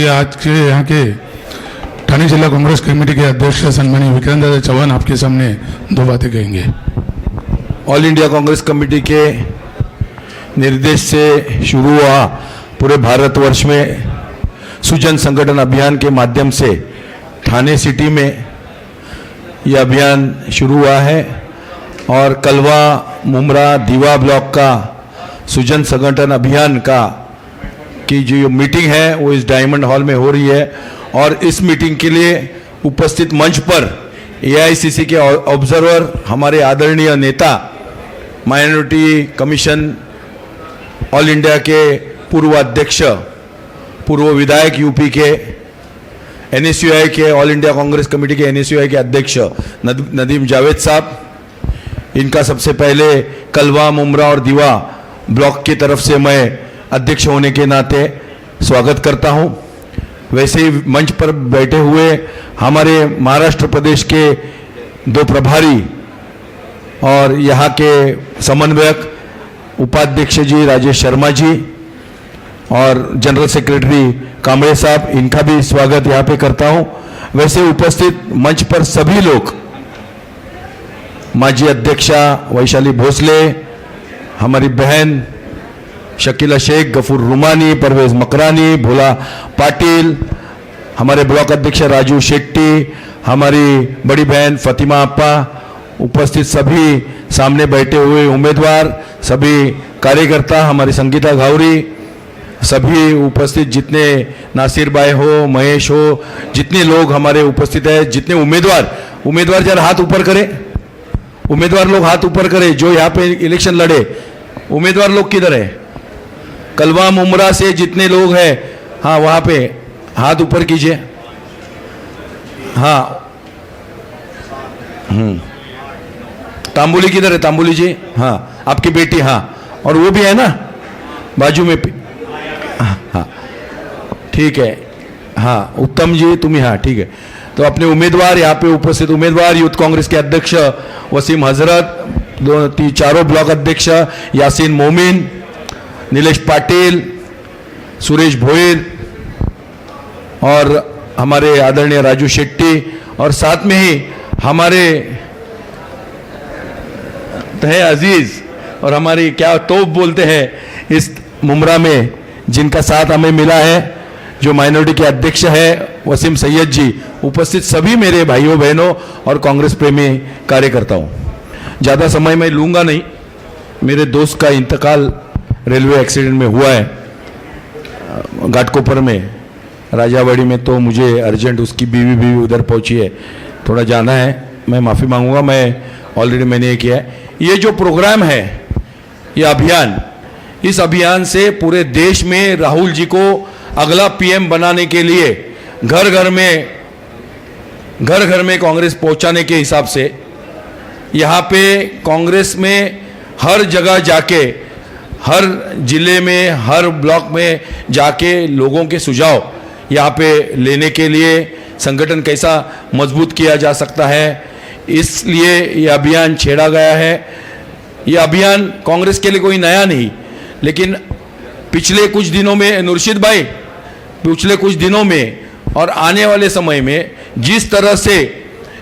ये आज के यहाँ के ठाणे जिला कांग्रेस कमेटी के अध्यक्ष सन्माननीय विक्रांत दादा चौहान आपके सामने दो बातें कहेंगे। ऑल इंडिया कांग्रेस कमेटी के निर्देश से शुरू हुआ पूरे भारतवर्ष में सुजन संगठन अभियान के माध्यम से ठाणे सिटी में यह अभियान शुरू हुआ है और कलवा मुमरा दीवा ब्लॉक का सुजन संगठन अभियान का की जो मीटिंग है वो इस डायमंड हॉल में हो रही है और इस मीटिंग के लिए उपस्थित मंच पर एआईसीसी के ऑब्जर्वर हमारे आदरणीय नेता माइनॉरिटी कमीशन ऑल इंडिया के पूर्व अध्यक्ष पूर्व विधायक यूपी के एनएसयूआई के ऑल इंडिया कांग्रेस कमेटी के एनएसयूआई के अध्यक्ष नदीम जावेद साहब, इनका सबसे पहले कलवा मुमरा और दीवा ब्लॉक की तरफ से मैं अध्यक्ष होने के नाते स्वागत करता हूं। वैसे ही मंच पर बैठे हुए हमारे महाराष्ट्र प्रदेश के दो प्रभारी और यहाँ के समन्वयक उपाध्यक्ष जी राजेश शर्मा जी और जनरल सेक्रेटरी कांबळे साहब, इनका भी स्वागत यहाँ पे करता हूँ। वैसे उपस्थित मंच पर सभी लोग, माजी अध्यक्षा वैशाली भोसले, हमारी बहन शकीला शेख, गफूर रुमानी, परवेज मकरानी, भोला पाटिल, हमारे ब्लॉक अध्यक्ष राजू शेट्टी, हमारी बड़ी बहन फतिमा अप्पा, उपस्थित सभी सामने बैठे हुए उम्मीदवार, सभी कार्यकर्ता, हमारी संगीता घावरी, सभी उपस्थित जितने नासिर भाई हो, महेश हो, जितने लोग हमारे उपस्थित हैं, जितने उम्मीदवार जरा हाथ ऊपर करें। उम्मीदवार लोग हाथ ऊपर करें जो यहाँ पे इलेक्शन लड़े। उम्मीदवार लोग किधर है? कलवा मुमरा से जितने लोग हैं, हाँ वहाँ पे हाथ ऊपर कीजिए। हाँ तांबुली किधर है? तांबुली जी, हाँ आपकी बेटी, हाँ और वो भी है ना बाजू में, हाँ ठीक है, हाँ उत्तम जी तुम्हें, हाँ ठीक है। तो अपने उम्मीदवार यहाँ पे उपस्थित उम्मीदवार यूथ कांग्रेस के अध्यक्ष वसीम हजरत, चारों ब्लॉक अध्यक्ष यासीन मोमिन, नीलेश पाटिल, सुरेश भोईर और हमारे आदरणीय राजू शेट्टी और साथ में ही हमारे तहे अजीज और हमारी क्या तोप बोलते हैं इस मुमरा में, जिनका साथ हमें मिला है, जो माइनॉरिटी के अध्यक्ष है वसीम सैयद जी, उपस्थित सभी मेरे भाइयों बहनों और कांग्रेस प्रेमी कार्यकर्ताओं। ज़्यादा समय मैं लूँगा नहीं, मेरे दोस्त का इंतकाल रेलवे एक्सीडेंट में हुआ है घाटकोपर में, राजावाड़ी में, तो मुझे अर्जेंट उसकी बीवी भी उधर पहुंची है, थोड़ा जाना है, मैं माफ़ी मांगूंगा। मैं ऑलरेडी मैंने ये किया है। ये जो प्रोग्राम है, ये अभियान, इस अभियान से पूरे देश में राहुल जी को अगला पीएम बनाने के लिए घर घर में कांग्रेस पहुंचाने के हिसाब से यहाँ पे कांग्रेस में हर जगह जाके, हर जिले में, हर ब्लॉक में जाके लोगों के सुझाव यहाँ पे लेने के लिए संगठन कैसा मजबूत किया जा सकता है, इसलिए ये अभियान छेड़ा गया है। ये अभियान कांग्रेस के लिए कोई नया नहीं, लेकिन पिछले कुछ दिनों में नुरशीद भाई, पिछले कुछ दिनों में और आने वाले समय में जिस तरह से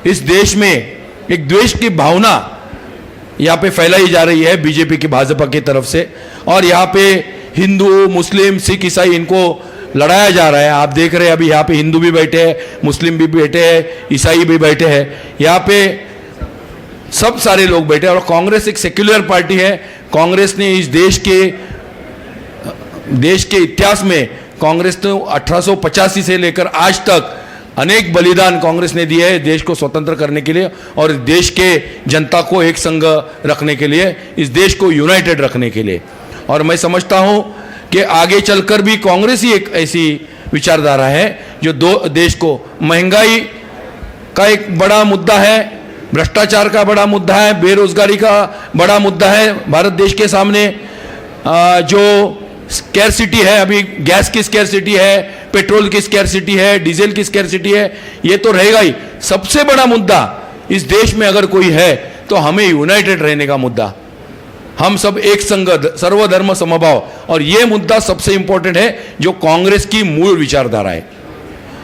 इस देश में एक द्वेष की भावना यहाँ पे फैलाई जा रही है बीजेपी की, भाजपा की तरफ से, और यहाँ पे हिंदू, मुस्लिम, सिख, ईसाई, इनको लड़ाया जा रहा है। आप देख रहे हैं अभी यहाँ पे हिंदू भी बैठे हैं, मुस्लिम भी बैठे हैं, ईसाई भी बैठे हैं, यहाँ पे सब सारे लोग बैठे हैं। और कांग्रेस एक सेक्युलर पार्टी है। कांग्रेस ने इस देश के इतिहास में कांग्रेस ने 1885 से लेकर आज तक अनेक बलिदान कांग्रेस ने दिए हैं देश को स्वतंत्र करने के लिए और देश के जनता को एक संग रखने के लिए, इस देश को यूनाइटेड रखने के लिए। और मैं समझता हूं कि आगे चलकर भी कांग्रेस ही एक ऐसी विचारधारा है जो देश को, महंगाई का एक बड़ा मुद्दा है, भ्रष्टाचार का बड़ा मुद्दा है, बेरोजगारी का बड़ा मुद्दा है भारत देश के सामने, जो स्कैरसिटी है, अभी गैस की स्कैरसिटी है, पेट्रोल की स्कैरसिटी है, डीजल की स्कैरसिटी है, ये तो रहेगा ही। सबसे बड़ा मुद्दा इस देश में अगर कोई है तो हमें यूनाइटेड रहने का मुद्दा, हम सब एक संघ, सर्वधर्म समभाव, और ये मुद्दा सबसे इंपॉर्टेंट है जो कांग्रेस की मूल विचारधारा है।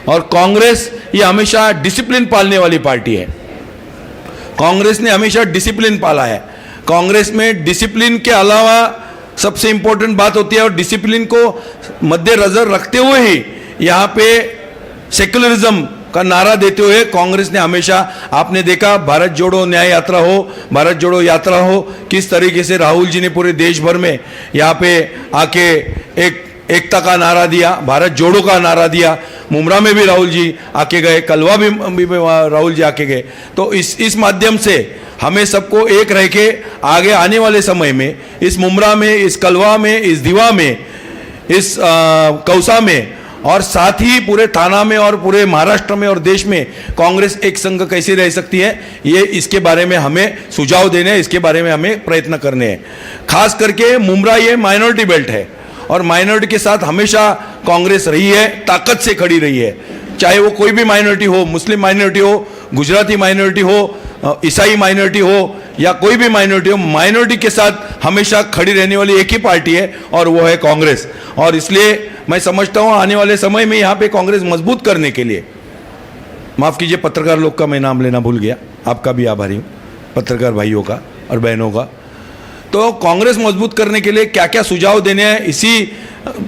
और कांग्रेस ये हमेशा डिसिप्लिन पालने वाली पार्टी है। कांग्रेस ने हमेशा डिसिप्लिन पाला है। कांग्रेस में डिसिप्लिन के अलावा सबसे इंपॉर्टेंट बात होती है, और डिसिप्लिन को मद्देनजर रखते हुए ही यहाँ पे सेक्युलरिज्म का नारा देते हुए कांग्रेस ने हमेशा, आपने देखा भारत जोड़ो न्याय यात्रा हो, भारत जोड़ो यात्रा हो, किस तरीके से राहुल जी ने पूरे देश भर में यहाँ पे आके एकता का नारा दिया, भारत जोड़ो का नारा दिया। मुमरा में भी राहुल जी आके गए, कलवा भी राहुल जी आके गए। तो इस माध्यम से हमें सबको एक रह के आगे आने वाले समय में इस मुमरा में, इस कलवा में, इस दीवा में, इस कौसा में, और साथ ही पूरे थाना में और पूरे महाराष्ट्र में और देश में कांग्रेस एक संघ कैसे रह सकती है, ये इसके बारे में हमें सुझाव देने हैं, इसके बारे में हमें प्रयत्न करने हैं। खास करके मुमरा ये माइनॉरिटी बेल्ट है, और माइनॉरिटी के साथ हमेशा कांग्रेस रही है, ताकत से खड़ी रही है। चाहे वो कोई भी माइनॉरिटी हो, मुस्लिम माइनॉरिटी हो, गुजराती माइनॉरिटी हो, ईसाई माइनॉरिटी हो, या कोई भी माइनॉरिटी हो, माइनॉरिटी के साथ हमेशा खड़ी रहने वाली एक ही पार्टी है, और वो है कांग्रेस। और इसलिए मैं समझता हूं आने वाले समय में यहाँ पे कांग्रेस मजबूत करने के लिए, माफ कीजिए पत्रकार लोग का मैं नाम लेना भूल गया, आपका भी आभारी हूं, पत्रकार भाइयों का और बहनों का। तो कांग्रेस मजबूत करने के लिए क्या क्या सुझाव देने हैं,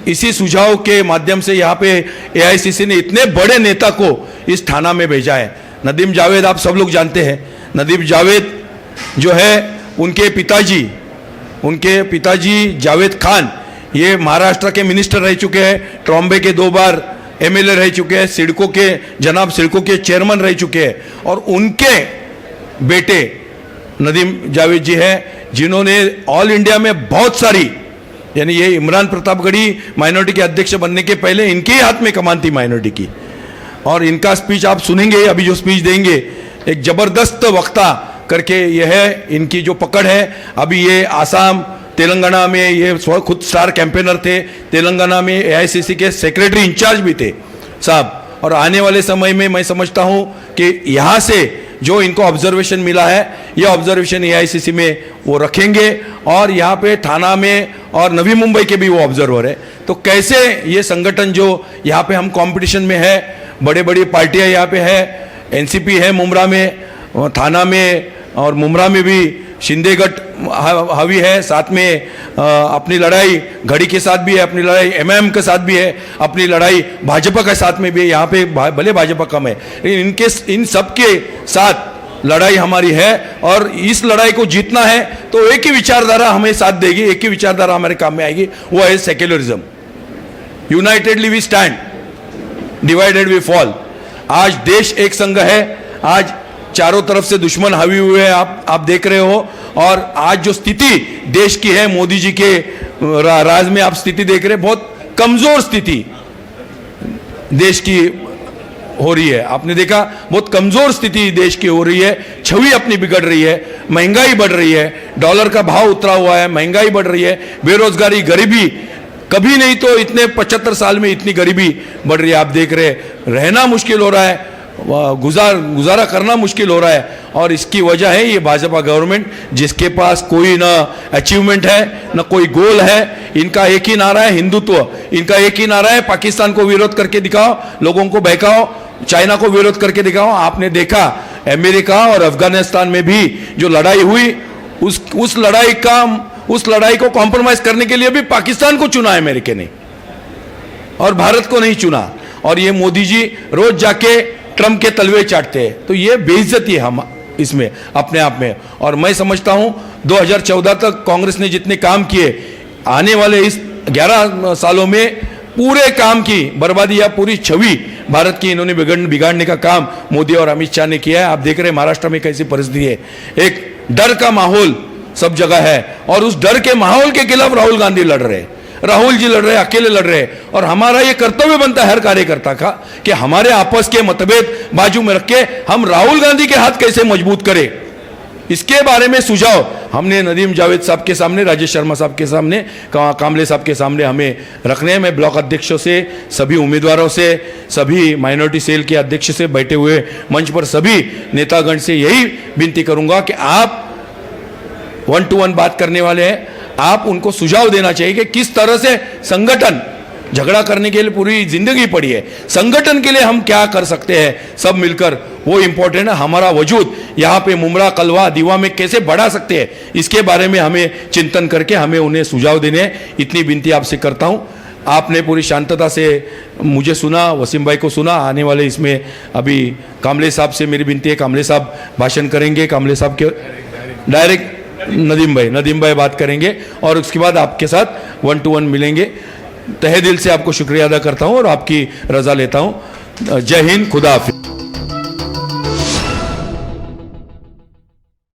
इसी सुझाव के माध्यम से यहाँ पे एआईसीसी ने इतने बड़े नेता को इस थाना में भेजा है। नदीम जावेद आप सब लोग जानते हैं, नदीम जावेद जो है उनके पिताजी जावेद खान ये महाराष्ट्र के मिनिस्टर रह चुके हैं, ट्रॉम्बे के 2 बार एमएलए रह चुके हैं, सिडको के चेयरमैन रह चुके हैं, और उनके बेटे नदीम जावेद जी हैं जिन्होंने ऑल इंडिया में बहुत सारी, यानी ये इमरान प्रतापगढ़ी माइनॉरिटी के अध्यक्ष बनने के पहले इनके ही हाथ में कमान थी माइनॉरिटी की। और इनका स्पीच आप सुनेंगे, अभी जो स्पीच देंगे, एक जबरदस्त वक्ता करके ये है, इनकी जो पकड़ है। अभी ये आसाम, तेलंगाना में ये खुद स्टार कैंपेनर थे, तेलंगाना में एआईसीसी के सेक्रेटरी इंचार्ज भी थे साहब। और आने वाले समय में मैं समझता हूं कि यहाँ से जो इनको ऑब्जर्वेशन मिला है, ये ऑब्जर्वेशन एआईसीसी में वो रखेंगे, और यहाँ पे थाना में और नवी मुंबई के भी वो ऑब्जर्वर है। तो कैसे ये संगठन जो यहाँ पे हम कंपटीशन में है, बड़े बड़ी पार्टियां यहाँ पे है, एनसीपी है मुमरा में, थाना में और मुमरा में भी शिंदे गट हावी है, साथ में अपनी लड़ाई घड़ी के साथ भी है, अपनी लड़ाई एमएम के साथ भी है, अपनी लड़ाई भाजपा के साथ में भी है। यहाँ पे भले भाजपा कम है, लेकिन इन सब के साथ लड़ाई हमारी है, और इस लड़ाई को जीतना है तो एक ही विचारधारा हमें साथ देगी, एक ही विचारधारा हमारे काम में आएगी, वो है secularism. Unitedly we stand, divided we fall. आज देश एक संघ है, आज चारों तरफ से दुश्मन हावी हुए हैं, आप देख रहे हो। और आज जो स्थिति देश की है, मोदी जी के राज में आप स्थिति देख रहे हैं, बहुत कमजोर स्थिति देश की हो रही है। आपने देखा बहुत कमजोर स्थिति देश की हो रही है, छवि अपनी बिगड़ रही है, महंगाई बढ़ रही है, डॉलर का भाव उतरा हुआ है, महंगाई बढ़ रही है, बेरोजगारी, गरीबी, कभी नहीं तो इतने 75 साल में इतनी गरीबी बढ़ रही है। आप देख रहे हैं, रहना मुश्किल हो रहा है, गुजारा करना मुश्किल हो रहा है। और इसकी वजह है ये भाजपा गवर्नमेंट, जिसके पास कोई ना अचीवमेंट है, ना कोई गोल है। इनका एक ही नारा है हिंदुत्व, इनका एक ही नारा है पाकिस्तान को विरोध करके दिखाओ, लोगों को बहकाओ, चाइना को विरोध करके दिखाओ। आपने देखा अमेरिका और अफगानिस्तान में भी जो लड़ाई हुई, उस लड़ाई को कॉम्प्रोमाइज करने के लिए भी पाकिस्तान को चुना अमेरिका ने, और भारत को नहीं चुना। और ये मोदी जी रोज जाके ट्रंप के तलवे चाटते हैं। तो ये बेइज्जती है हम इसमें अपने आप में। और मैं समझता हूं 2014 तक कांग्रेस ने जितने काम किए, आने वाले इस 11 सालों में पूरे काम की बर्बादी या पूरी छवि भारत की इन्होंने बिगाड़ने का काम मोदी और अमित शाह ने किया है। आप देख रहे हैं महाराष्ट्र में कैसी परिस्थिति है, एक डर का माहौल सब जगह है, और उस डर के माहौल के खिलाफ राहुल गांधी लड़ रहे हैं, राहुल जी लड़ रहे हैं, अकेले लड़ रहे हैं। और हमारा ये कर्तव्य बनता है हर कार्यकर्ता का कि हमारे आपस के मतभेद बाजू में रख के हम राहुल गांधी के हाथ कैसे मजबूत करें, इसके बारे में सुझाव हमने नदीम जावेद साहब के सामने, राजेश शर्मा साहब के सामने, कामले साहब के सामने हमें रखने हैं। मैं ब्लॉक अध्यक्षों से, सभी उम्मीदवारों से, सभी माइनॉरिटी सेल के अध्यक्ष से, बैठे हुए मंच पर सभी नेतागण से यही विनती करूंगा कि आप वन टू वन बात करने वाले हैं, आप उनको सुझाव देना चाहिए कि किस तरह से संगठन, झगड़ा करने के लिए पूरी जिंदगी पड़ी है, संगठन के लिए हम क्या कर सकते हैं सब मिलकर, वो इंपॉर्टेंट है। हमारा वजूद यहाँ पे मुमरा, कलवा, दीवा में कैसे बढ़ा सकते हैं, इसके बारे में हमें चिंतन करके हमें उन्हें सुझाव देने हैं, इतनी विनती आपसे करता हूँ। आपने पूरी शांतता से मुझे सुना, वसीम भाई को सुना। आने वाले इसमें अभी कामले साहब से मेरी विनती है, कामले साहब भाषण करेंगे, कामले साहब के डायरेक्ट नदीम भाई बात करेंगे और उसके बाद आपके साथ वन टू वन मिलेंगे। तहे दिल से आपको शुक्रिया अदा करता हूं और आपकी रजा लेता हूं। जय हिंद, खुदा हाफिज।